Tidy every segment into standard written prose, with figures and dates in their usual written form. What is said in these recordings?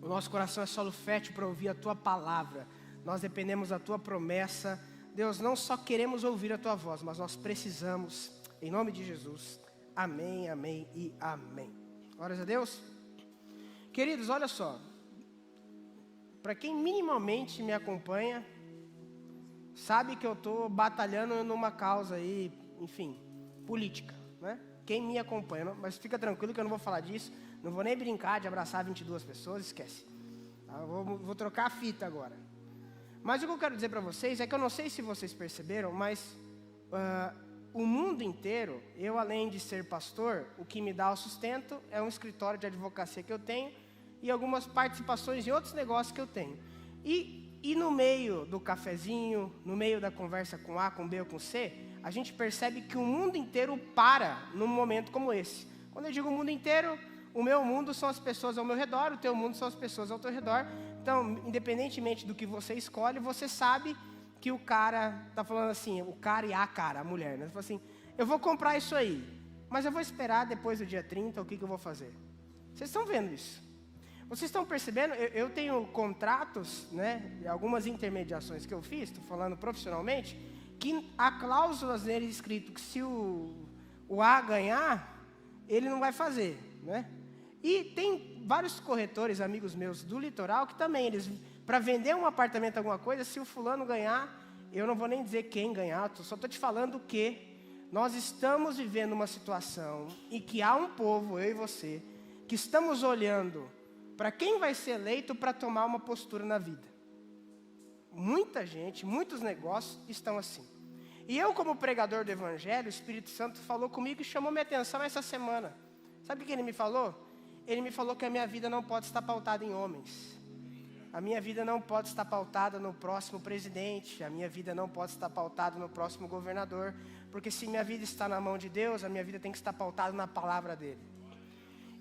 nosso coração é solo fértil para ouvir a Tua palavra. Nós dependemos da Tua promessa. Deus, não só queremos ouvir a Tua voz, mas nós precisamos, em nome de Jesus. Amém, amém e amém. Glórias a Deus. Queridos, olha só. Para quem minimamente me acompanha, sabe que eu estou batalhando numa causa aí, enfim, política, né? Quem me acompanha, mas fica tranquilo que eu não vou falar disso, não vou nem brincar de abraçar 22 pessoas, esquece. Eu vou trocar a fita agora. Mas o que eu quero dizer para vocês é que eu não sei se vocês perceberam, mas o mundo inteiro, eu além de ser pastor, o que me dá o sustento é um escritório de advocacia que eu tenho e algumas participações em outros negócios que eu tenho. E no meio do cafezinho, no meio da conversa com A, com B ou com C, a gente percebe que o mundo inteiro para num momento como esse. Quando eu digo o mundo inteiro, o meu mundo são as pessoas ao meu redor, o teu mundo são as pessoas ao teu redor. Então, independentemente do que você escolhe, você sabe que o cara está falando assim, o cara e a cara, a mulher, né? Fala assim, eu vou comprar isso aí, mas eu vou esperar depois do dia 30, o que eu vou fazer? Vocês estão vendo isso? Vocês estão percebendo? Eu tenho contratos, né, algumas intermediações que eu fiz, estou falando profissionalmente, que há cláusulas nele escrito que se o A ganhar, ele não vai fazer, né? E tem vários corretores, amigos meus do litoral, que também, eles, para vender um apartamento, alguma coisa, se o fulano ganhar, eu não vou nem dizer quem ganhar, só estou te falando que nós estamos vivendo uma situação em que há um povo, eu e você, que estamos olhando para quem vai ser eleito para tomar uma postura na vida. Muita gente, muitos negócios estão assim. E eu, como pregador do Evangelho, o Espírito Santo falou comigo e chamou minha atenção essa semana. Sabe o que ele me falou? Ele me falou que a minha vida não pode estar pautada em homens. A minha vida não pode estar pautada no próximo presidente. A minha vida não pode estar pautada no próximo governador. Porque se minha vida está na mão de Deus, a minha vida tem que estar pautada na palavra dele.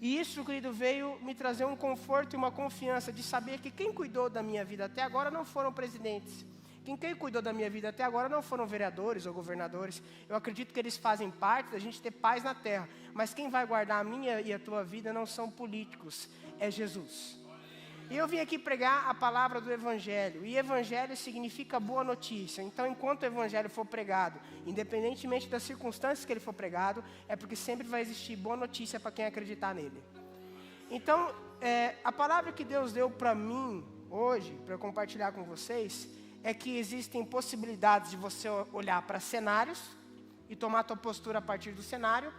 E isso, querido, veio me trazer um conforto e uma confiança de saber que quem cuidou da minha vida até agora não foram presidentes. Quem cuidou da minha vida até agora não foram vereadores ou governadores. Eu acredito que eles fazem parte da gente ter paz na terra. Mas quem vai guardar a minha e a tua vida não são políticos, é Jesus. E eu vim aqui pregar a palavra do Evangelho. E Evangelho significa boa notícia. Então, enquanto o Evangelho for pregado, independentemente das circunstâncias que ele for pregado, é porque sempre vai existir boa notícia para quem acreditar nele. Então, a palavra que Deus deu para mim hoje, para eu compartilhar com vocês, é que existem possibilidades de você olhar para cenários e tomar a tua postura a partir do cenário,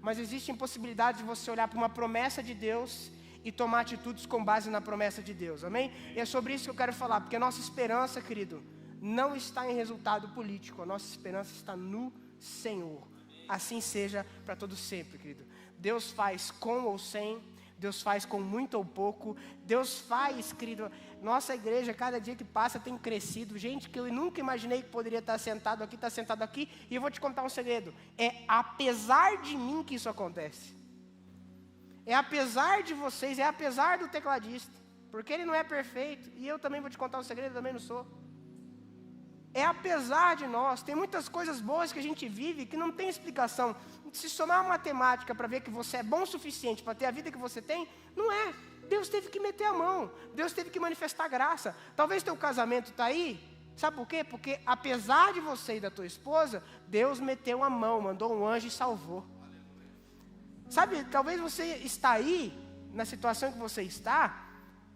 mas existem possibilidades de você olhar para uma promessa de Deus e tomar atitudes com base na promessa de Deus, amém? E é sobre isso que eu quero falar, porque a nossa esperança, querido, não está em resultado político, a nossa esperança está no Senhor. Assim seja para todo sempre, querido. Deus faz com ou sem, Deus faz com muito ou pouco, Deus faz, querido, nossa igreja, cada dia que passa tem crescido, gente que eu nunca imaginei que poderia estar sentado aqui, e eu vou te contar um segredo, é apesar de mim que isso acontece. É apesar de vocês, é apesar do tecladista, porque ele não é perfeito, e eu também vou te contar um segredo, eu também não sou. É apesar de nós, tem muitas coisas boas que a gente vive que não tem explicação. Se somar a matemática para ver que você é bom o suficiente para ter a vida que você tem, não é. Deus teve que meter a mão, Deus teve que manifestar graça. Talvez teu casamento está aí, sabe por quê? Porque apesar de você e da tua esposa, Deus meteu a mão, mandou um anjo e salvou. Sabe, talvez você está aí, na situação que você está,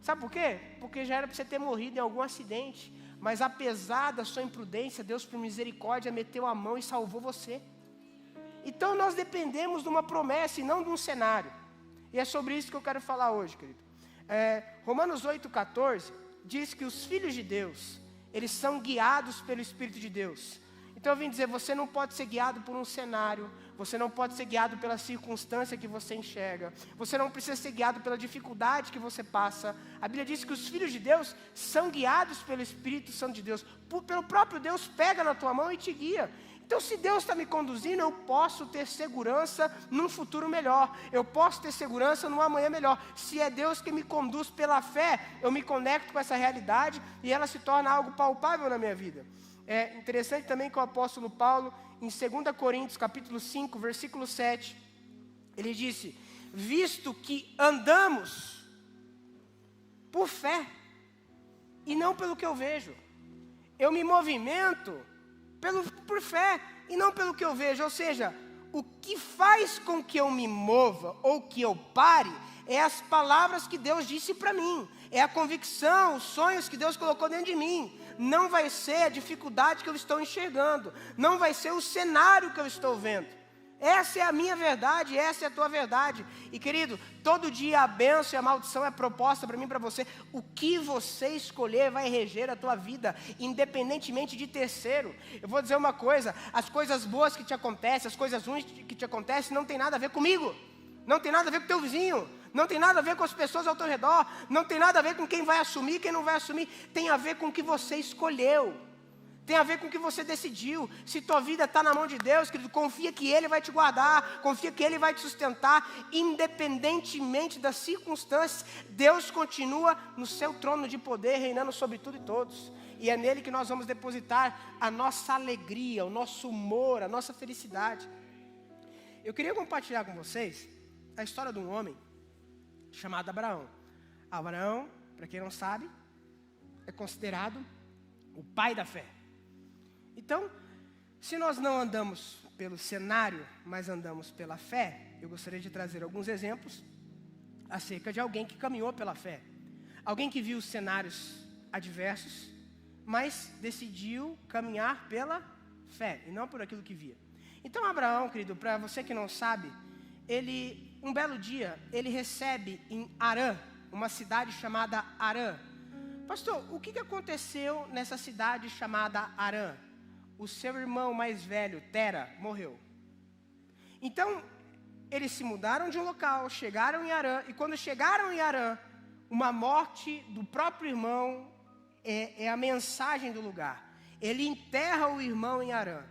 sabe por quê? Porque já era para você ter morrido em algum acidente, mas apesar da sua imprudência, Deus por misericórdia meteu a mão e salvou você. Então nós dependemos de uma promessa e não de um cenário, e é sobre isso que eu quero falar hoje, querido. Romanos 8,14 diz que os filhos de Deus, eles são guiados pelo Espírito de Deus. Então eu vim dizer, você não pode ser guiado por um cenário, você não pode ser guiado pela circunstância que você enxerga, você não precisa ser guiado pela dificuldade que você passa. A Bíblia diz que os filhos de Deus são guiados pelo Espírito Santo de Deus, pelo próprio Deus pega na tua mão e te guia. Então se Deus está me conduzindo, eu posso ter segurança num futuro melhor, eu posso ter segurança num amanhã melhor. Se é Deus que me conduz pela fé, eu me conecto com essa realidade e ela se torna algo palpável na minha vida. É interessante também que o apóstolo Paulo, em 2 Coríntios capítulo 5, versículo 7, ele disse, visto que andamos por por fé e não pelo que eu vejo. Eu me movimento por fé e não pelo que eu vejo. Ou seja, o que faz com que eu me mova ou que eu pare é as palavras que Deus disse para mim, é a convicção, os sonhos que Deus colocou dentro de mim. Não vai ser a dificuldade que eu estou enxergando, não vai ser o cenário que eu estou vendo. Essa é a minha verdade, essa é a tua verdade. E querido, todo dia a bênção e a maldição é proposta para mim e para você. O que você escolher vai reger a tua vida, independentemente de terceiro. Eu vou dizer uma coisa, as coisas boas que te acontecem, as coisas ruins que te acontecem, não tem nada a ver comigo. Não tem nada a ver com o teu vizinho, não tem nada a ver com as pessoas ao teu redor, não tem nada a ver com quem vai assumir, quem não vai assumir. Tem a ver com o que você escolheu. Tem a ver com o que você decidiu. Se tua vida está na mão de Deus, querido, confia que Ele vai te guardar, confia que Ele vai te sustentar, independentemente das circunstâncias. Deus continua no seu trono de poder, reinando sobre tudo e todos. E é nele que nós vamos depositar a nossa alegria, o nosso humor, a nossa felicidade. Eu queria compartilhar com vocês a história de um homem chamado Abraão. Abraão, para quem não sabe, é considerado o pai da fé. Então, se nós não andamos pelo cenário, mas andamos pela fé, eu gostaria de trazer alguns exemplos acerca de alguém que caminhou pela fé. Alguém que viu cenários adversos, mas decidiu caminhar pela fé, e não por aquilo que via. Então, Abraão, querido, para você que não sabe, um belo dia, ele recebe em Harã, uma cidade chamada Harã. Pastor, o que aconteceu nessa cidade chamada Harã? O seu irmão mais velho, Tera, morreu. Então, eles se mudaram de um local, chegaram em Harã, e quando chegaram em Harã, uma morte do próprio irmão é a mensagem do lugar. Ele enterra o irmão em Harã.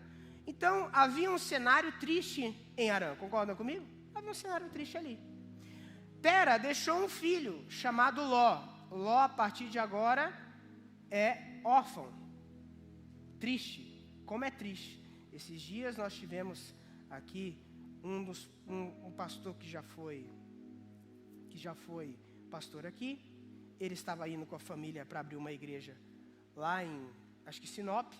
Então, havia um cenário triste em Harã, concordam comigo? Havia um cenário triste ali. Tera deixou um filho chamado Ló. Ló, a partir de agora, é órfão. Triste. Como é triste. Esses dias nós tivemos aqui um pastor que já foi pastor aqui. Ele estava indo com a família para abrir uma igreja lá em, acho que Sinop,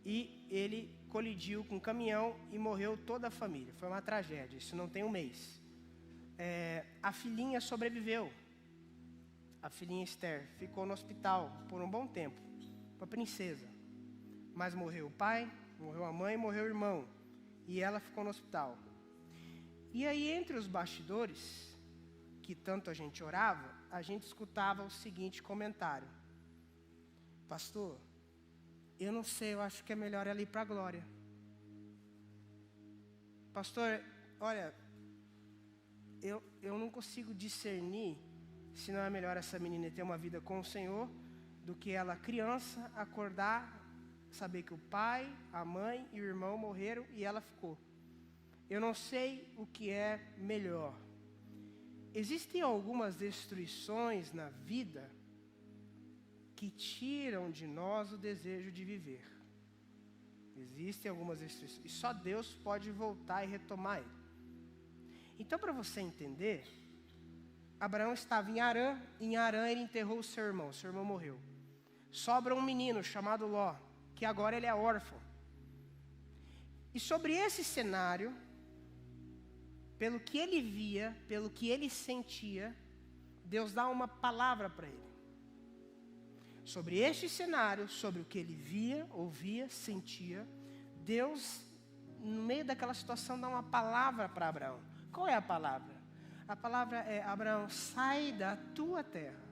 e ele colidiu com um caminhão e morreu toda a família. Foi uma tragédia, isso não tem um mês. A filhinha sobreviveu. A filhinha Esther ficou no hospital por um bom tempo, uma princesa. Mas morreu o pai, morreu a mãe, morreu o irmão. E ela ficou no hospital. E aí, entre os bastidores, que tanto a gente orava, a gente escutava o seguinte comentário: pastor, eu não sei, eu acho que é melhor ela ir para a glória. Pastor, olha, eu não consigo discernir se não é melhor essa menina ter uma vida com o Senhor do que ela, criança, acordar, saber que o pai, a mãe e o irmão morreram e ela ficou. Eu não sei o que é melhor. Existem algumas destruições na vida que tiram de nós o desejo de viver. Existem algumas destruições e só Deus pode voltar e retomar ele. Então, para você entender, Abraão estava em Harã, e em Harã ele enterrou o seu irmão morreu. Sobra um menino chamado Ló, que agora ele é órfão. E sobre esse cenário, pelo que ele via, pelo que ele sentia, Deus dá uma palavra para ele. Sobre este cenário, sobre o que ele via, ouvia, sentia, Deus, no meio daquela situação, dá uma palavra para Abraão. Qual é a palavra? A palavra é: Abraão, sai da tua terra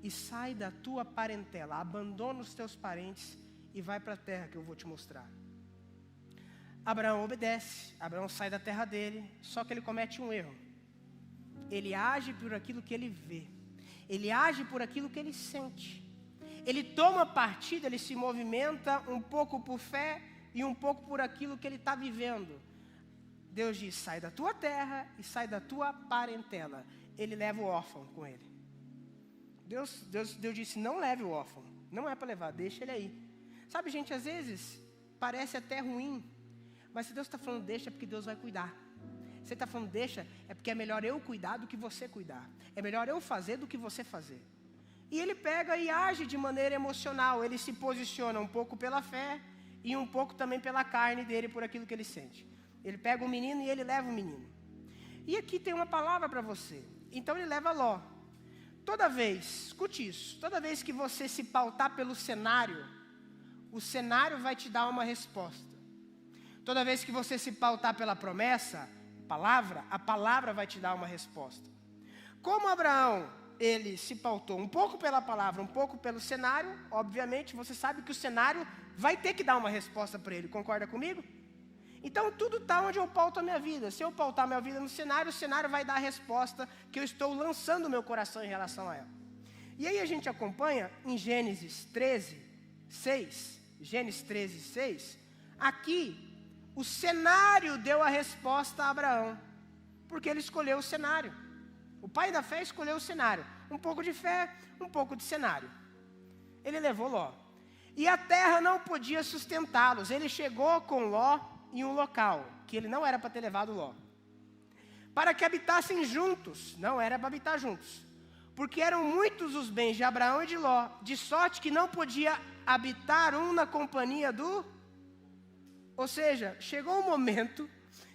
e sai da tua parentela, abandona os teus parentes e vai para a terra que eu vou te mostrar. Abraão obedece, Abraão sai da terra dele, só que ele comete um erro. Ele age por aquilo que ele vê, ele age por aquilo que ele sente. Ele toma partido, ele se movimenta um pouco por fé e um pouco por aquilo que ele está vivendo. Deus diz: sai da tua terra e sai da tua parentela. Ele leva o órfão com ele. Deus disse: não leve o órfão, não é para levar, deixa ele aí. Sabe, gente, às vezes parece até ruim, mas se Deus está falando deixa, é porque Deus vai cuidar. Se Ele está falando deixa, é porque é melhor eu cuidar do que você cuidar. É melhor eu fazer do que você fazer. E ele pega e age de maneira emocional. Ele se posiciona um pouco pela fé e um pouco também pela carne dele, por aquilo que ele sente. Ele pega o menino e ele leva o menino. E aqui tem uma palavra para você. Então ele leva Ló. Toda vez, escute isso, toda vez que você se pautar pelo cenário, o cenário vai te dar uma resposta. Toda vez que você se pautar pela promessa, a palavra vai te dar uma resposta. Como Abraão, ele se pautou um pouco pela palavra, um pouco pelo cenário, obviamente você sabe que o cenário vai ter que dar uma resposta para ele, concorda comigo? Então tudo está onde eu pauto a minha vida. Se eu pautar a minha vida no cenário, o cenário vai dar a resposta que eu estou lançando no meu coração em relação a ela. E aí a gente acompanha em Gênesis 13, 6. Gênesis 13, 6. Aqui, o cenário deu a resposta a Abraão, porque ele escolheu o cenário. O pai da fé escolheu o cenário. Um pouco de fé, um pouco de cenário. Ele levou Ló. E a terra não podia sustentá-los. Ele chegou com Ló em um local que ele não era para ter levado Ló, para que habitassem juntos. Não era para habitar juntos, porque eram muitos os bens de Abraão e de Ló, de sorte que não podia habitar um na companhia do... Ou seja, chegou um momento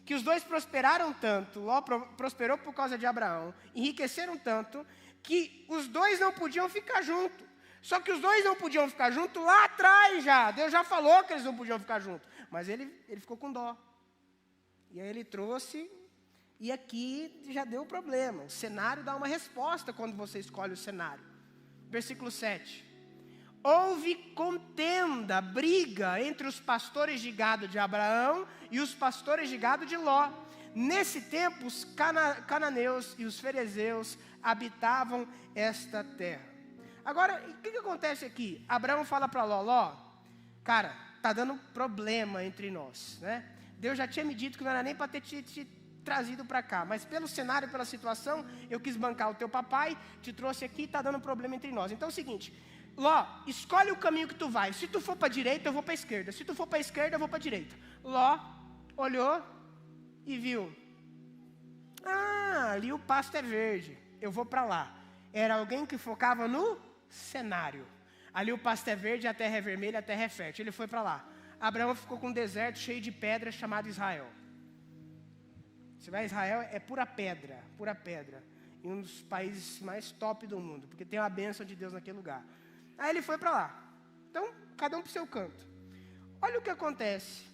que os dois prosperaram tanto, Ló prosperou por causa de Abraão, enriqueceram tanto, que os dois não podiam ficar juntos. Só que os dois não podiam ficar juntos lá atrás já. Deus já falou que eles não podiam ficar juntos. Mas ele ficou com dó. E aí ele trouxe, e aqui já deu um problema. O cenário dá uma resposta quando você escolhe o cenário. Versículo 7. Houve contenda, briga entre os pastores de gado de Abraão e os pastores de gado de Ló. Nesse tempo, os cananeus e os ferezeus habitavam esta terra. Agora, o que acontece aqui? Abraão fala para Ló, Ló, cara, está dando problema entre nós, né? Deus já tinha me dito que não era nem para ter te trazido para cá, mas pelo cenário, pela situação, eu quis bancar o teu papai, te trouxe aqui, está dando problema entre nós. Então é o seguinte, Ló, escolhe o caminho que tu vai. Se tu for para a direita, eu vou para a esquerda. Se tu for para a esquerda, eu vou para a direita. Ló olhou e viu. Ah, ali o pasto é verde, eu vou para lá. Era alguém que focava no cenário. Ali o pasto é verde, a terra é vermelha, a terra é fértil. Ele foi para lá. Abraão ficou com um deserto cheio de pedras chamado Israel. Você vai a Israel, é pura pedra, pura pedra. Em um dos países mais top do mundo, porque tem a bênção de Deus naquele lugar. Aí ele foi para lá. Então, cada um para o seu canto. Olha o que acontece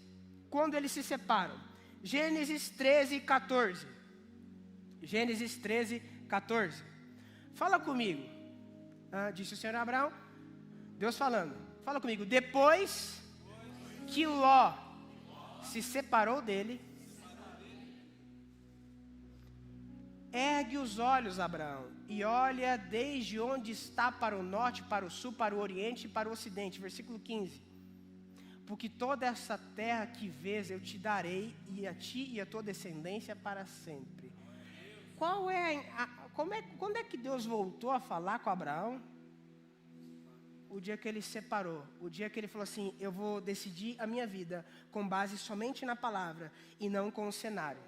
quando eles se separam. Gênesis 13, 14. Gênesis 13, 14. Fala comigo. Disse o Senhor a Abraão. Deus falando. Fala comigo. Depois que Ló se separou dele, ergue os olhos, Abraão, e olha desde onde está para o norte, para o sul, para o oriente e para o ocidente. Versículo 15. Porque toda essa terra que vês eu te darei, e a ti e a tua descendência para sempre. Quando é que Deus voltou a falar com Abraão? O dia que ele se separou, o dia que ele falou assim, eu vou decidir a minha vida com base somente na palavra e não com o cenário.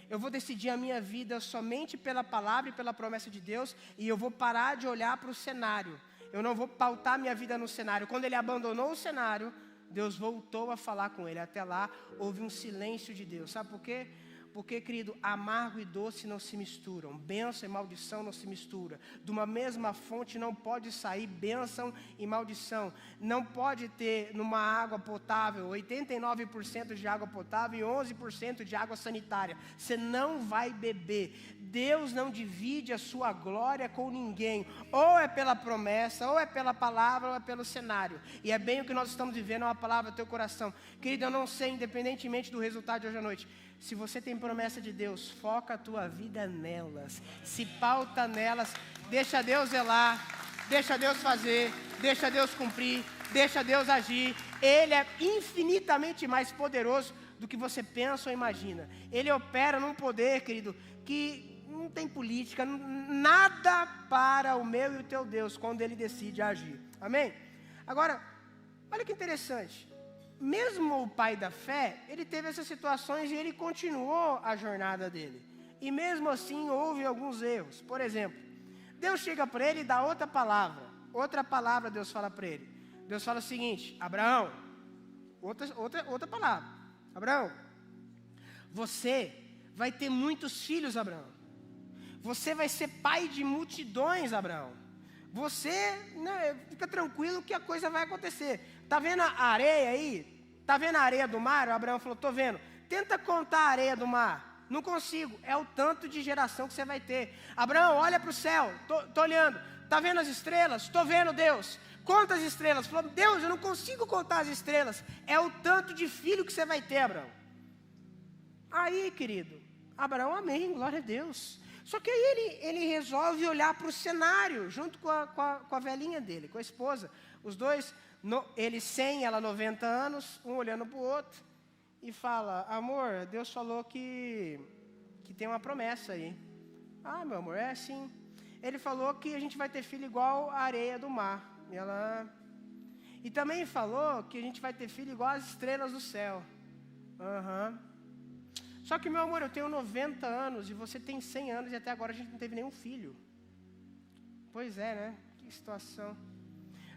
Eu vou decidir a minha vida somente pela palavra e pela promessa de Deus, e eu vou parar de olhar para o cenário. Eu não vou pautar minha vida no cenário. Quando ele abandonou o cenário, Deus voltou a falar com ele. Até lá, houve um silêncio de Deus. Sabe por quê? Porque, querido, amargo e doce não se misturam. Bênção e maldição não se misturam. De uma mesma fonte não pode sair bênção e maldição. Não pode ter numa água potável 89% de água potável e 11% de água sanitária. Você não vai beber. Deus não divide a sua glória com ninguém. Ou é pela promessa, ou é pela palavra, ou é pelo cenário. E é bem o que nós estamos vivendo, é uma palavra do teu coração. Querido, eu não sei, independentemente do resultado de hoje à noite, se você tem promessa de Deus, foca a tua vida nelas, se pauta nelas, deixa Deus zelar, deixa Deus fazer, deixa Deus cumprir, deixa Deus agir. Ele é infinitamente mais poderoso do que você pensa ou imagina. Ele opera num poder, querido, que não tem política, nada para o meu e o teu Deus quando Ele decide agir. Amém? Agora, olha que interessante. Mesmo o pai da fé, ele teve essas situações e ele continuou a jornada dele. E mesmo assim houve alguns erros. Por exemplo, Deus chega para ele e dá outra palavra. Outra palavra Deus fala para ele. Deus fala o seguinte: Abraão, outra palavra. Abraão, você vai ter muitos filhos, Abraão. Você vai ser pai de multidões, Abraão. Você, fica tranquilo que a coisa vai acontecer. Está vendo a areia aí? Está vendo a areia do mar? O Abraão falou: estou vendo. Tenta contar a areia do mar. Não consigo. É o tanto de geração que você vai ter. Abraão, olha para o céu. Estou olhando. Está vendo as estrelas? Estou vendo, Deus. Conta as estrelas. Falou: Deus, eu não consigo contar as estrelas. É o tanto de filho que você vai ter, Abraão. Aí, querido, Abraão, amém, glória a Deus. Só que aí ele resolve olhar para o cenário, junto com a velhinha dele, com a esposa. Os dois, ele 100, ela 90 anos, um olhando para o outro. E fala: amor, Deus falou que tem uma promessa aí. Ah, meu amor, é assim. Ele falou que a gente vai ter filho igual a areia do mar. E também falou que a gente vai ter filho igual as estrelas do céu. Só que, meu amor, eu tenho 90 anos e você tem 100 anos e até agora a gente não teve nenhum filho. Pois é, né? Que situação.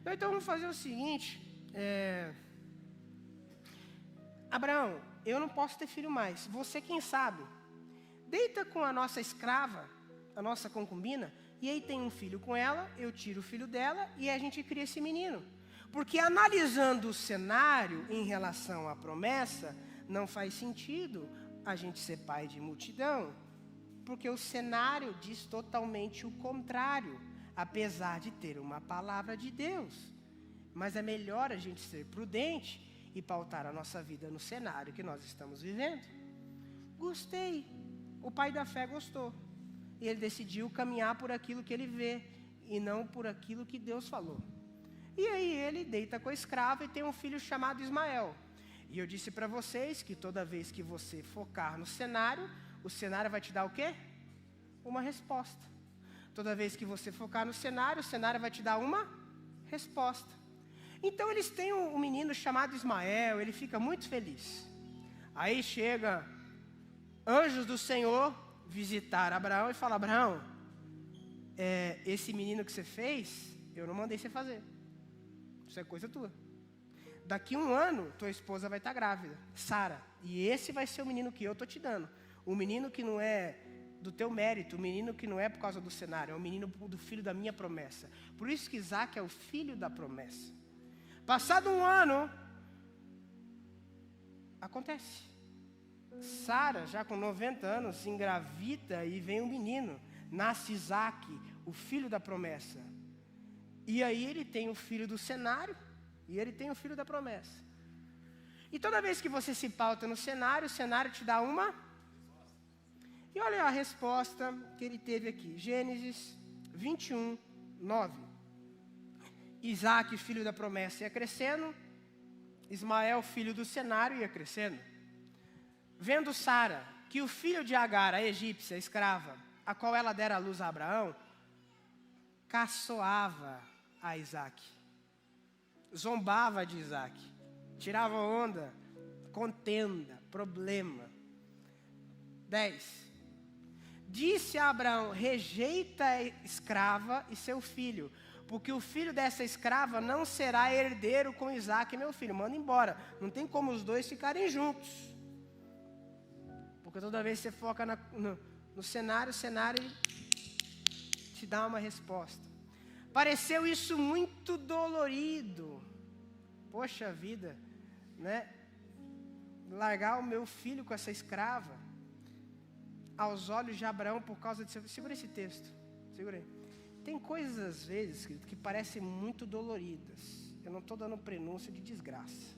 Então vamos fazer o seguinte. Abraão, eu não posso ter filho mais. Você, quem sabe, deita com a nossa escrava, a nossa concubina, e aí tem um filho com ela, eu tiro o filho dela e a gente cria esse menino. Porque analisando o cenário em relação à promessa, não faz sentido a gente ser pai de multidão, porque o cenário diz totalmente o contrário, apesar de ter uma palavra de Deus. Mas é melhor a gente ser prudente e pautar a nossa vida no cenário que nós estamos vivendo. Gostei. O pai da fé gostou. E ele decidiu caminhar por aquilo que ele vê e não por aquilo que Deus falou. E aí ele deita com a escrava e tem um filho chamado Ismael. E eu disse para vocês que toda vez que você focar no cenário, o cenário vai te dar o quê? Uma resposta. Toda vez que você focar no cenário, o cenário vai te dar uma resposta. Então eles têm um menino chamado Ismael, ele fica muito feliz. Aí chega anjos do Senhor visitar Abraão e fala: Abraão, esse menino que você fez, eu não mandei você fazer. Isso é coisa tua. Daqui 1 ano, tua esposa vai estar grávida, Sara. E esse vai ser o menino que eu estou te dando. O menino que não é do teu mérito, o menino que não é por causa do cenário, é o menino do filho da minha promessa. Por isso que Isaac é o filho da promessa. Passado 1 ano, acontece. Sara, já com 90 anos, se engravida e vem um menino. Nasce Isaac, o filho da promessa. E aí ele tem o filho do cenário. E ele tem o filho da promessa. E toda vez que você se pauta no cenário, o cenário te dá uma. E olha a resposta que ele teve aqui. Gênesis 21, 9. Isaac, filho da promessa, ia crescendo. Ismael, filho do cenário, ia crescendo. Vendo Sara, que o filho de Agar, a egípcia, a escrava, a qual ela dera a luz a Abraão, caçoava a Isaac. Zombava de Isaac, tirava onda, contenda, problema. 10. Disse a Abraão: rejeita a escrava e seu filho, porque o filho dessa escrava não será herdeiro com Isaac, meu filho. Manda embora. Não tem como os dois ficarem juntos. Porque toda vez que você foca no cenário, o cenário te dá uma resposta. Pareceu isso muito dolorido. Poxa vida, né? Largar o meu filho com essa escrava. Aos olhos de Abraão por causa de seu... Segura esse texto. Segura aí. Tem coisas às vezes que parecem muito doloridas. Eu não estou dando prenúncio de desgraça.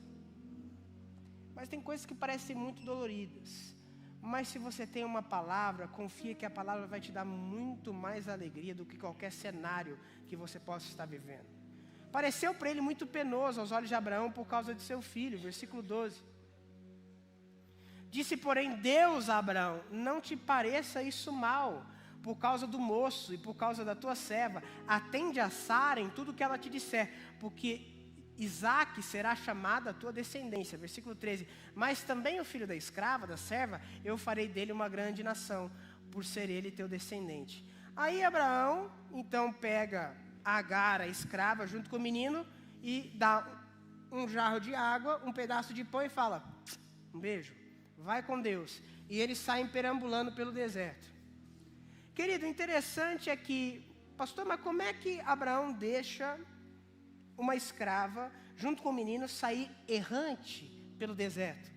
Mas tem coisas que parecem muito doloridas. Mas se você tem uma palavra, confia que a palavra vai te dar muito mais alegria do que qualquer cenário que você possa estar vivendo. Pareceu para ele muito penoso aos olhos de Abraão por causa de seu filho, versículo 12. Disse, porém, Deus a Abraão: não te pareça isso mal, por causa do moço e por causa da tua serva. Atende a Sara em tudo que ela te disser, porque Isaac será chamado a tua descendência. Versículo 13. Mas também o filho da escrava, da serva, eu farei dele uma grande nação, por ser ele teu descendente. Aí Abraão, então, pega Agar, a escrava, junto com o menino, e dá um jarro de água, um pedaço de pão e fala, um beijo, vai com Deus. E eles saem perambulando pelo deserto. Querido, interessante é que, pastor, mas como é que Abraão deixa uma escrava, junto com o menino, sair errante pelo deserto?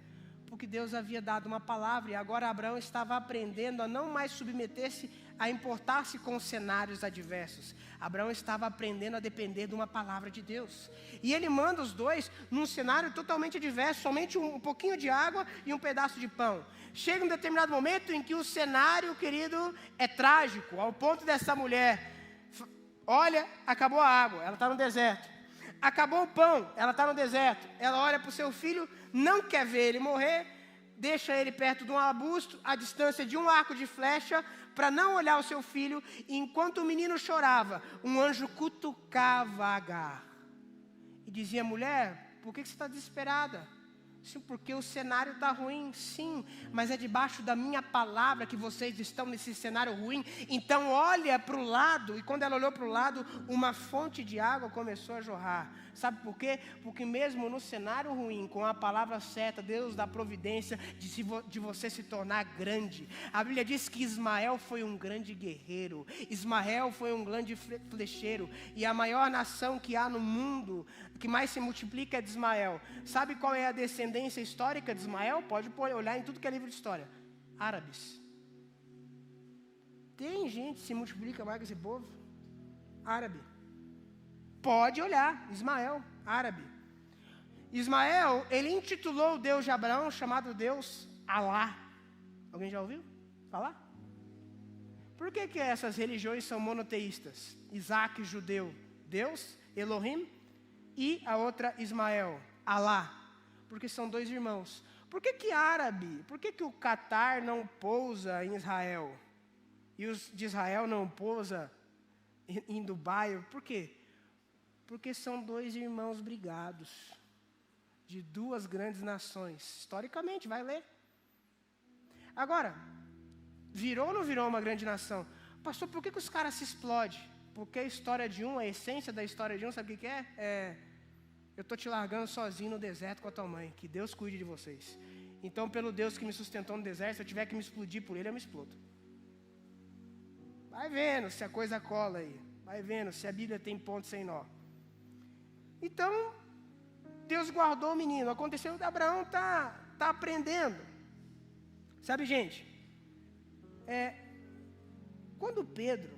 Porque Deus havia dado uma palavra e agora Abraão estava aprendendo a não mais submeter-se, a importar-se com os cenários adversos. Abraão estava aprendendo a depender de uma palavra de Deus. E ele manda os dois num cenário totalmente adverso, somente um pouquinho de água e um pedaço de pão. Chega um determinado momento em que o cenário, querido, é trágico, ao ponto dessa mulher, olha, acabou a água, ela está no deserto. Acabou o pão, ela está no deserto. Ela olha para o seu filho, não quer ver ele morrer, deixa ele perto de um arbusto, à distância de um arco de flecha, para não olhar o seu filho. E enquanto o menino chorava, um anjo cutucava Agar e dizia, mulher, por que você está desesperada? Sim, porque o cenário está ruim, sim, mas é debaixo da minha palavra que vocês estão nesse cenário ruim. Então olha para o lado, e quando ela olhou para o lado, uma fonte de água começou a jorrar. Sabe por quê? Porque mesmo no cenário ruim, com a palavra certa, Deus dá providência de você se tornar grande. A Bíblia diz que Ismael foi um grande guerreiro, Ismael foi um grande flecheiro, e a maior nação que há no mundo, que mais se multiplica é de Ismael. Sabe qual é a descendência histórica de Ismael? Pode olhar em tudo que é livro de história. Árabes. Tem gente que se multiplica mais que esse povo? Árabe. Pode olhar, Ismael, árabe. Ismael, ele intitulou o Deus de Abraão, chamado Deus Alá. Alguém já ouviu falar? Por que essas religiões são monoteístas? Isaac, judeu, Deus, Elohim, e a outra Ismael, Alá. Porque são dois irmãos. Por que árabe? Por que o Catar não pousa em Israel? E os de Israel não pousa em Dubai? Por quê? Porque são dois irmãos brigados, de duas grandes nações, historicamente, vai ler. Agora, virou ou não virou uma grande nação? Pastor, por que os caras se explodem? Porque a história de um, a essência da história de um, sabe o que é? Eu estou te largando sozinho no deserto com a tua mãe, que Deus cuide de vocês. Então, pelo Deus que me sustentou no deserto, se eu tiver que me explodir por ele, eu me explodo. Vai vendo se a coisa cola aí, vai vendo se a Bíblia tem ponto sem nó. Então, Deus guardou o menino. Aconteceu que Abraão tá aprendendo. Sabe, gente? Quando Pedro,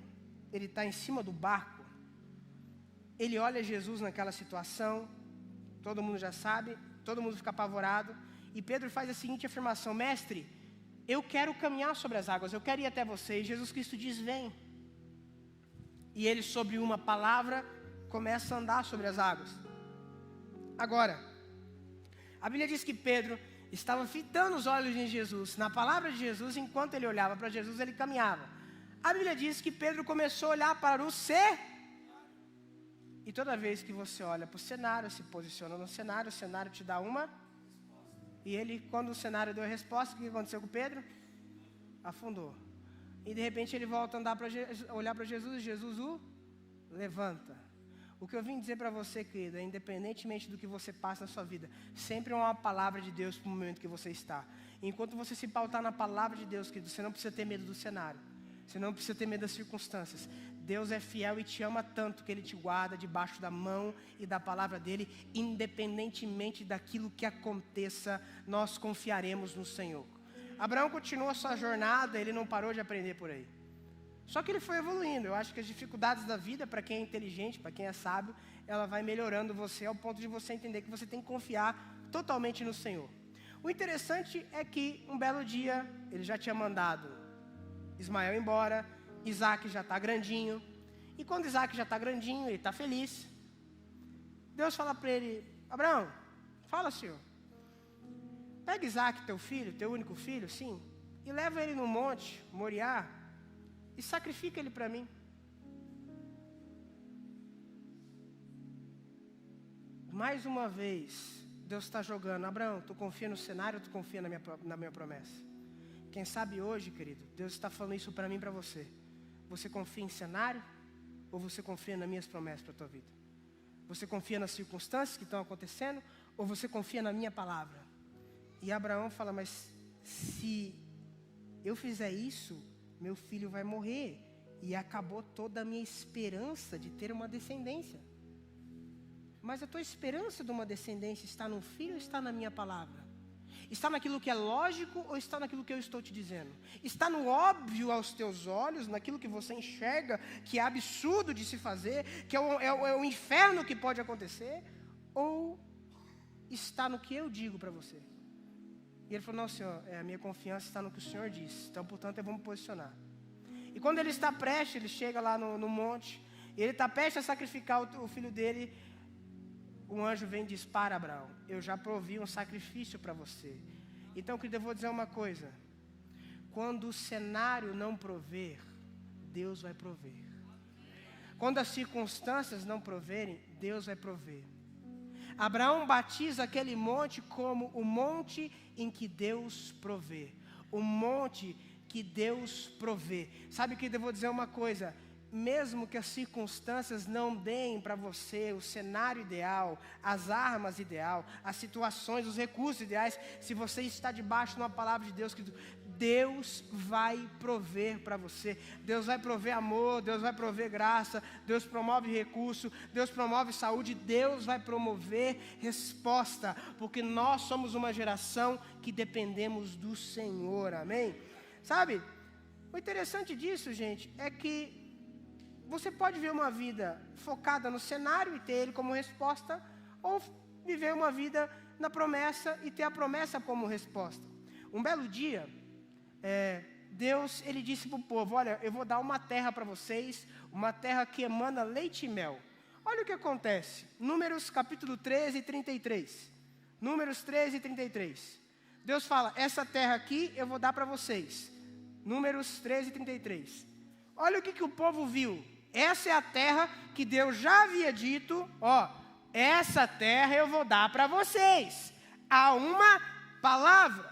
ele está em cima do barco, ele olha Jesus naquela situação, todo mundo já sabe, todo mundo fica apavorado, e Pedro faz a seguinte afirmação, mestre, eu quero caminhar sobre as águas, eu quero ir até você, e Jesus Cristo diz, vem. E ele, sobre uma palavra, começa a andar sobre as águas. Agora, a Bíblia diz que Pedro estava fitando os olhos em Jesus, na palavra de Jesus, enquanto ele olhava para Jesus, ele caminhava. A Bíblia diz que Pedro começou a olhar para o cenário. E toda vez que você olha para o cenário, se posiciona no cenário, o cenário te dá uma. E ele, quando o cenário deu a resposta, o que aconteceu com Pedro? Afundou. E de repente ele volta a andar olhar para Jesus, e Jesus o levanta. O que eu vim dizer para você, querido, é independentemente do que você passa na sua vida, sempre é uma palavra de Deus para o momento que você está. Enquanto você se pautar na palavra de Deus, querido, você não precisa ter medo do cenário. Você não precisa ter medo das circunstâncias. Deus é fiel e te ama tanto que Ele te guarda debaixo da mão e da palavra dEle. Independentemente daquilo que aconteça, nós confiaremos no Senhor. Abraão continuou a sua jornada, ele não parou de aprender por aí. Só que ele foi evoluindo. Eu acho que as dificuldades da vida, para quem é inteligente, para quem é sábio, ela vai melhorando você ao ponto de você entender que você tem que confiar totalmente no Senhor. O interessante é que um belo dia, ele já tinha mandado Ismael embora, Isaac já está grandinho. E quando Isaac já está grandinho, ele está feliz. Deus fala para ele, Abraão, fala, Senhor. Pega Isaac, teu filho, teu único filho, sim, e leva ele no monte, Moriá, e sacrifica ele para mim. Mais uma vez, Deus está jogando, Abraão, tu confia no cenário, tu confia na minha promessa? Quem sabe hoje, querido, Deus está falando isso para mim e para você. Você confia em cenário? Ou você confia nas minhas promessas para a tua vida? Você confia nas circunstâncias que estão acontecendo? Ou você confia na minha palavra? E Abraão fala, mas se eu fizer isso, meu filho vai morrer. E acabou toda a minha esperança de ter uma descendência. Mas a tua esperança de uma descendência está no filho ou está na minha palavra? Está naquilo que é lógico ou está naquilo que eu estou te dizendo? Está no óbvio aos teus olhos, naquilo que você enxerga, que é absurdo de se fazer, que é o inferno que pode acontecer? Ou está no que eu digo para você? E ele falou, não, Senhor, a minha confiança está no que o Senhor diz. Então, portanto, eu vou me posicionar. E quando ele está prestes, ele chega lá no monte, e ele está prestes a sacrificar o filho dele. Um anjo vem e diz, para Abraão, eu já provi um sacrifício para você. Então, querido, eu vou dizer uma coisa. Quando o cenário não prover, Deus vai prover. Quando as circunstâncias não proverem, Deus vai prover. Abraão batiza aquele monte como o monte em que Deus provê. O monte que Deus provê. Sabe, querido, eu vou dizer uma coisa. Mesmo que as circunstâncias não deem para você o cenário ideal, as armas ideal, as situações, os recursos ideais, se você está debaixo de uma palavra de Deus, Deus vai prover para você. Deus vai prover amor, Deus vai prover graça, Deus promove recurso, Deus promove saúde, Deus vai promover resposta, porque nós somos uma geração que dependemos do Senhor, amém? Sabe, o interessante disso, gente, é que você pode ver uma vida focada no cenário e ter ele como resposta, ou viver uma vida na promessa e ter a promessa como resposta. Um belo dia, Deus, ele disse para o povo, olha, eu vou dar uma terra para vocês, uma terra que emana leite e mel. Olha o que acontece, Números capítulo 13 e 33. Números 13 e 33. Deus fala, essa terra aqui eu vou dar para vocês. Números 13 e 33. Olha o que o povo viu. Essa é a terra que Deus já havia dito, essa terra eu vou dar para vocês. Há uma palavra.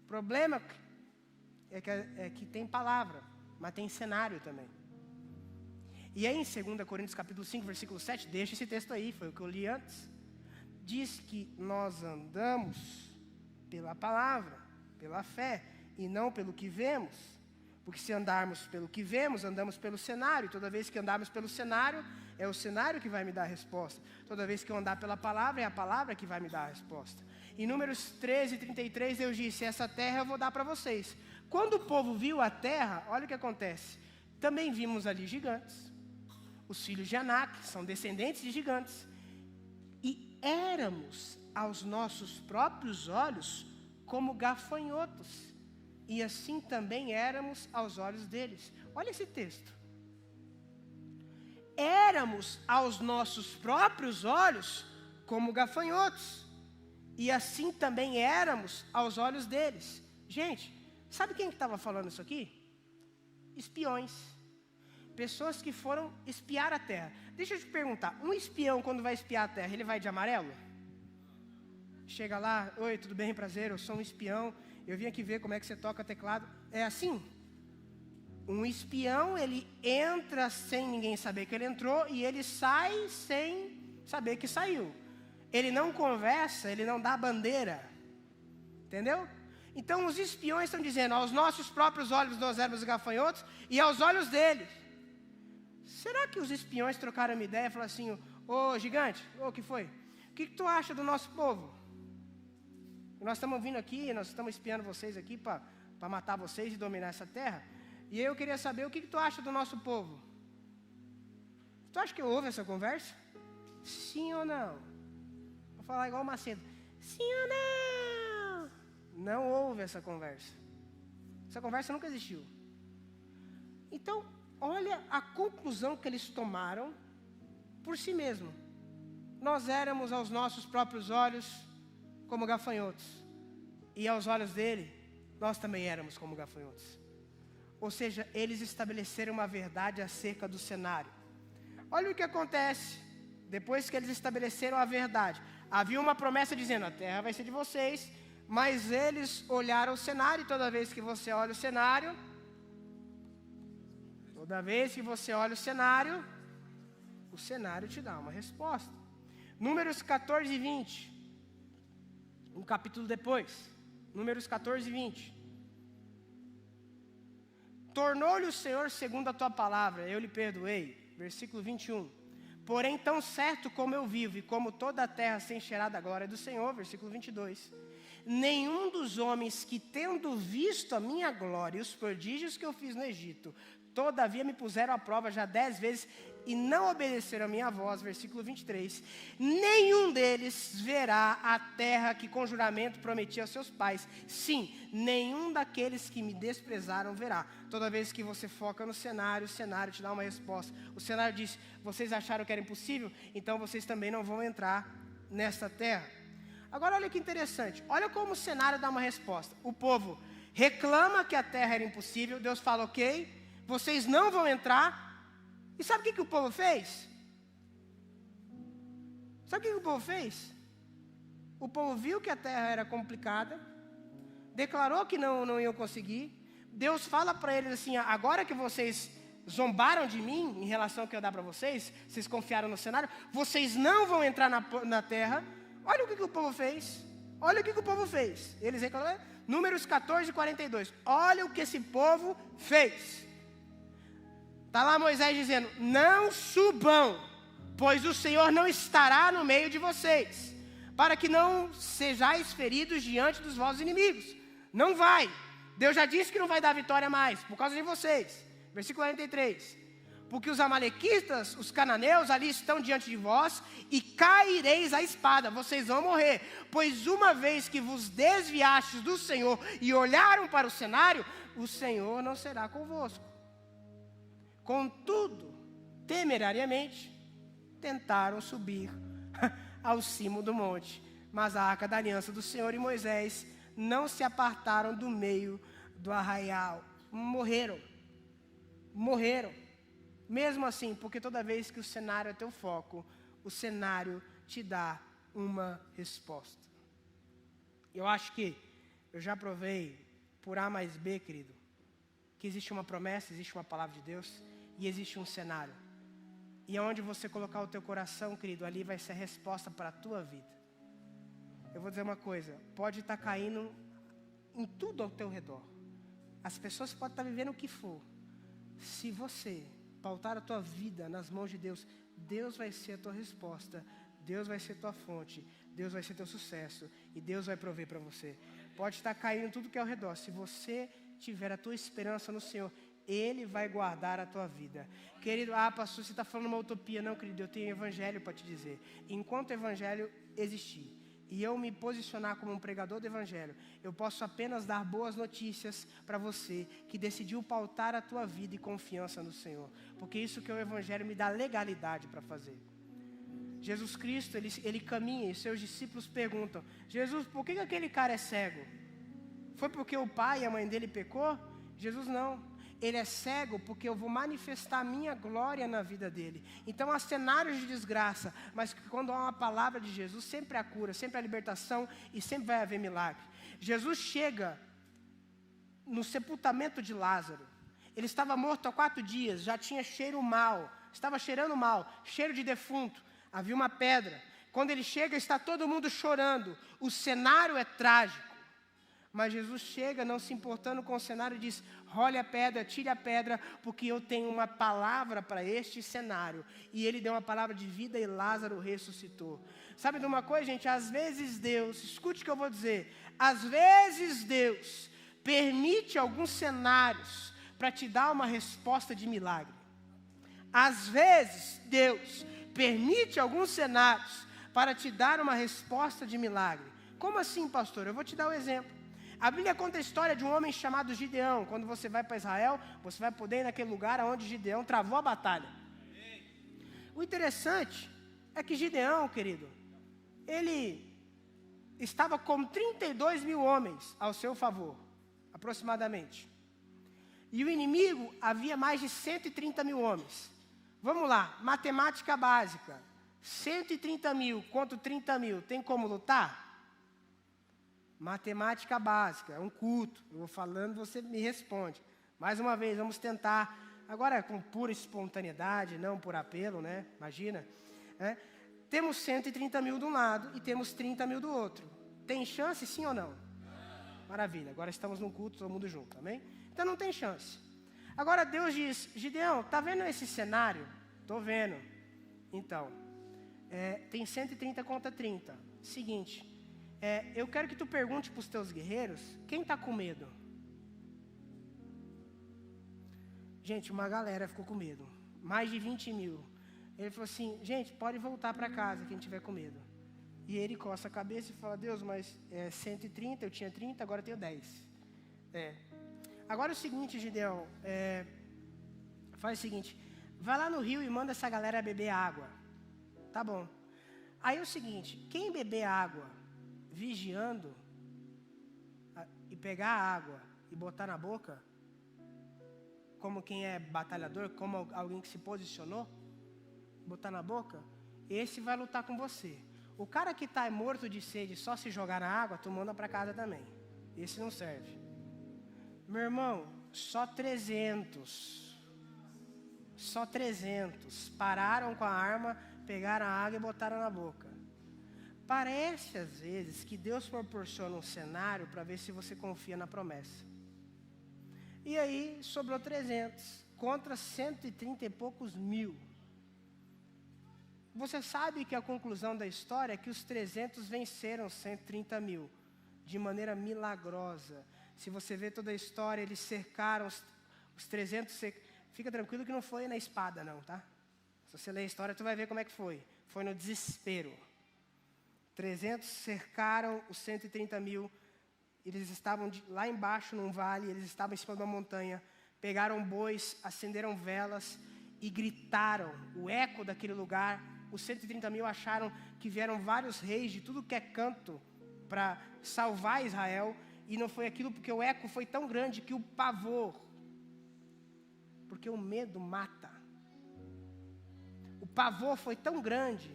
O problema é que tem palavra, mas tem cenário também. E aí em 2 Coríntios capítulo 5, versículo 7, deixa esse texto aí, foi o que eu li antes. Diz que nós andamos pela palavra, pela fé, e não pelo que vemos. Porque se andarmos pelo que vemos, andamos pelo cenário. Toda vez que andarmos pelo cenário, é o cenário que vai me dar a resposta. Toda vez que eu andar pela palavra, é a palavra que vai me dar a resposta. Em Números 13, 33, Deus disse, essa terra eu vou dar para vocês. Quando o povo viu a terra, olha o que acontece. Também vimos ali gigantes. Os filhos de Anak são descendentes de gigantes. E éramos aos nossos próprios olhos como gafanhotos. E assim também éramos aos olhos deles. Olha esse texto. Éramos aos nossos próprios olhos como gafanhotos. E assim também éramos aos olhos deles. Gente, sabe quem estava falando isso aqui? Espiões. Pessoas que foram espiar a terra. Deixa eu te perguntar, um espião quando vai espiar a terra, ele vai de amarelo? Chega lá, oi, tudo bem, prazer, eu sou um espião. Eu vim aqui ver como é que você toca teclado. É assim? Um espião, ele entra sem ninguém saber que ele entrou e ele sai sem saber que saiu. Ele não conversa, ele não dá bandeira. Entendeu? Então os espiões estão dizendo, aos nossos próprios olhos nós éramos gafanhotos e aos olhos deles. Será que os espiões trocaram uma ideia e falaram assim, ô gigante, o que foi? O que tu acha do nosso povo? Nós estamos vindo aqui, nós estamos espiando vocês aqui para matar vocês e dominar essa terra. E eu queria saber o que tu acha do nosso povo. Tu acha que houve essa conversa? Sim ou não? Vou falar igual o Macedo. Sim ou não? Não houve essa conversa. Essa conversa nunca existiu. Então, olha a conclusão que eles tomaram por si mesmo. Nós éramos aos nossos próprios olhos como gafanhotos. E aos olhos dele, nós também éramos como gafanhotos. Ou seja, eles estabeleceram uma verdade acerca do cenário. Olha o que acontece. Depois que eles estabeleceram a verdade, havia uma promessa dizendo, a terra vai ser de vocês. Mas eles olharam o cenário, e toda vez que você olha o cenário, Toda vez que você olha o cenário te dá uma resposta. Números 14 e 20. Um capítulo depois. Números 14 e 20. Tornou-lhe o Senhor segundo a tua palavra, eu lhe perdoei. Versículo 21. Porém, tão certo como eu vivo e como toda a terra se encherá da glória do Senhor. Versículo 22. Nenhum dos homens que, tendo visto a minha glória e os prodígios que eu fiz no Egito, todavia me puseram à prova já 10 vezes e não obedeceram a minha voz. Versículo 23. Nenhum deles verá a terra que com juramento prometi aos seus pais. Sim, nenhum daqueles que me desprezaram verá. Toda vez que você foca no cenário, o cenário te dá uma resposta. O cenário diz, vocês acharam que era impossível? Então vocês também não vão entrar nesta terra. Agora olha que interessante, olha como o cenário dá uma resposta. O povo reclama que a terra era impossível, Deus fala, ok, vocês não vão entrar. E sabe o que o povo fez? Sabe o que o povo fez? O povo viu que a terra era complicada, declarou que não iam conseguir. Deus fala para eles assim, agora que vocês zombaram de mim em relação ao que eu dar para vocês, vocês confiaram no cenário, vocês não vão entrar na terra. Olha o que o povo fez. Olha o que o povo fez. Eles reclamaram. Números 14 e 42. Olha o que esse povo fez. Está lá Moisés dizendo, não subam, pois o Senhor não estará no meio de vocês, para que não sejais feridos diante dos vossos inimigos. Não vai. Deus já disse que não vai dar vitória mais, por causa de vocês. Versículo 43. Porque os amalequitas, os cananeus ali estão diante de vós, e caireis à espada, vocês vão morrer. Pois uma vez que vos desviastes do Senhor e olharam para o cenário, o Senhor não será convosco. Contudo, temerariamente, tentaram subir ao cimo do monte. Mas a arca da aliança do Senhor e Moisés não se apartaram do meio do arraial. Morreram. Mesmo assim, porque toda vez que o cenário é teu foco, o cenário te dá uma resposta. Eu acho que eu já provei por A mais B, querido, que existe uma promessa, existe uma palavra de Deus e existe um cenário. E aonde você colocar o teu coração, querido, ali vai ser a resposta para a tua vida. Eu vou dizer uma coisa, pode estar caindo em tudo ao teu redor. As pessoas podem estar vivendo o que for. Se você pautar a tua vida nas mãos de Deus, Deus vai ser a tua resposta, Deus vai ser tua fonte, Deus vai ser teu sucesso e Deus vai prover para você. Pode estar caindo tudo que é ao redor, se você tiver a tua esperança no Senhor, Ele vai guardar a tua vida. Querido, pastor, você está falando uma utopia. Não, querido, eu tenho evangelho para te dizer. Enquanto o evangelho existir, e eu me posicionar como um pregador do evangelho, eu posso apenas dar boas notícias para você que decidiu pautar a tua vida e confiança no Senhor, porque isso que é o evangelho me dá legalidade para fazer. Jesus Cristo, ele caminha e seus discípulos perguntam, Jesus, por que aquele cara é cego? Foi porque o pai e a mãe dele pecou? Jesus não. Ele é cego porque eu vou manifestar a minha glória na vida dele. Então há cenários de desgraça, mas quando há uma palavra de Jesus, sempre há cura, sempre há libertação e sempre vai haver milagre. Jesus chega no sepultamento de Lázaro. Ele estava morto há 4 dias, já tinha cheiro mal, estava cheirando mal, cheiro de defunto. Havia uma pedra. Quando ele chega, está todo mundo chorando. O cenário é trágico. Mas Jesus chega, não se importando com o cenário, e diz, role a pedra, tire a pedra, porque eu tenho uma palavra para este cenário. E ele deu uma palavra de vida e Lázaro ressuscitou. Sabe de uma coisa, gente? Às vezes Deus, escute o que eu vou dizer, às vezes Deus permite alguns cenários para te dar uma resposta de milagre. Às vezes Deus permite alguns cenários para te dar uma resposta de milagre. Como assim, pastor? Eu vou te dar um exemplo. A Bíblia conta a história de um homem chamado Gideão. Quando você vai para Israel, você vai poder ir naquele lugar onde Gideão travou a batalha. O interessante é que Gideão, querido, ele estava com 32 mil homens ao seu favor, aproximadamente. E o inimigo havia mais de 130 mil homens. Vamos lá, matemática básica. 130 mil contra 30 mil, tem como lutar? Matemática básica, é um culto. Eu vou falando, você me responde. Mais uma vez, vamos tentar Agora com pura espontaneidade, não por apelo, né? Imagina. Né? Temos 130 mil de um lado e temos 30 mil do outro. Tem chance, sim ou não? Maravilha, agora estamos num culto, todo mundo junto, amém? Então não tem chance. Agora Deus diz, Gideão, tá vendo esse cenário? Tô vendo. Então, tem 130 contra 30. Seguinte, eu quero que tu pergunte para os teus guerreiros, quem está com medo? Gente, uma galera ficou com medo. Mais de 20 mil. Ele falou assim, gente, pode voltar para casa quem tiver com medo. E ele coça a cabeça e fala, Deus, mas 130, eu tinha 30, agora eu tenho 10. Agora é o seguinte, Gideão, faz o seguinte, vai lá no rio e manda essa galera beber água. Tá bom. Aí é o seguinte, quem beber água vigiando e pegar a água e botar na boca, como quem é batalhador, como alguém que se posicionou, botar na boca, esse vai lutar com você. O cara que está morto de sede só se jogar na água, tu manda para casa também. Esse não serve. Meu irmão, só 300 pararam com a arma, pegaram a água e botaram na boca. Parece às vezes que Deus proporciona um cenário para ver se você confia na promessa. E aí sobrou 300 contra 130 e poucos mil. Você sabe que a conclusão da história é que os 300 venceram 130 mil de maneira milagrosa. Se você vê toda a história, eles cercaram os 300. Fica tranquilo que não foi na espada não, tá? Se você ler a história, tu vai ver como é que foi. Foi no desespero. 300 cercaram os 130 mil. Eles estavam lá embaixo num vale, eles estavam em cima de uma montanha. Pegaram bois, acenderam velas e gritaram. O eco daquele lugar, os 130 mil acharam que vieram vários reis de tudo que é canto para salvar Israel. E não foi aquilo porque o eco foi tão grande que o pavor, porque o medo mata. O pavor foi tão grande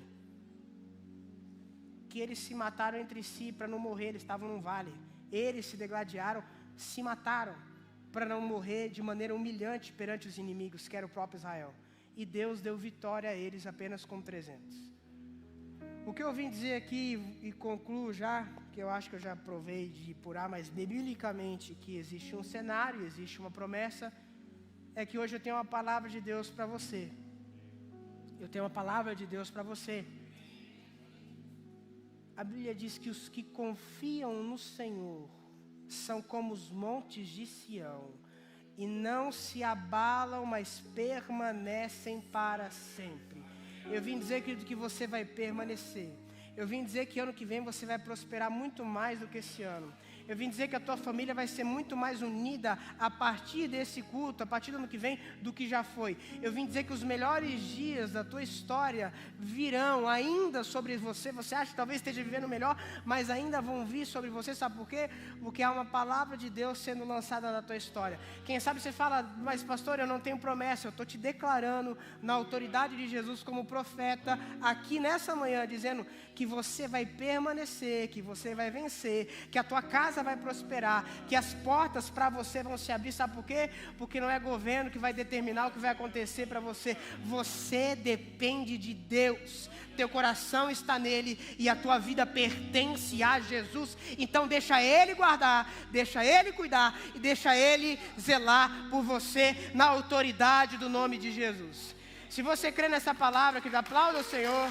que eles se mataram entre si para não morrer. Eles estavam num vale. Eles se degladiaram, se mataram para não morrer de maneira humilhante perante os inimigos, que era o próprio Israel. E Deus deu vitória a eles apenas com 300. O que eu vim dizer aqui, e concluo já, que eu acho que eu já provei de purar, mas biblicamente que existe um cenário, existe uma promessa, é que hoje eu tenho uma palavra de Deus para você. Eu tenho uma palavra de Deus para você. A Bíblia diz que os que confiam no Senhor são como os montes de Sião, e não se abalam, mas permanecem para sempre. Eu vim dizer, querido, que você vai permanecer. Eu vim dizer que ano que vem você vai prosperar muito mais do que esse ano. Eu vim dizer que a tua família vai ser muito mais unida a partir desse culto, a partir do ano que vem, do que já foi. Eu vim dizer que os melhores dias da tua história virão ainda sobre você. Você acha que talvez esteja vivendo melhor, mas ainda vão vir sobre você. Sabe por quê? Porque há uma palavra de Deus sendo lançada na tua história. Quem sabe você fala, mas pastor, eu não tenho promessa. Eu estou te declarando na autoridade de Jesus como profeta aqui nessa manhã, dizendo que você vai permanecer, que você vai vencer, que a tua casa vai prosperar, que as portas para você vão se abrir. Sabe por quê? Porque não é governo que vai determinar o que vai acontecer para você. Você depende de Deus. Teu coração está nele e a tua vida pertence a Jesus. Então deixa Ele guardar, deixa Ele cuidar e deixa Ele zelar por você na autoridade do nome de Jesus. Se você crê nessa palavra, que aplauda o Senhor.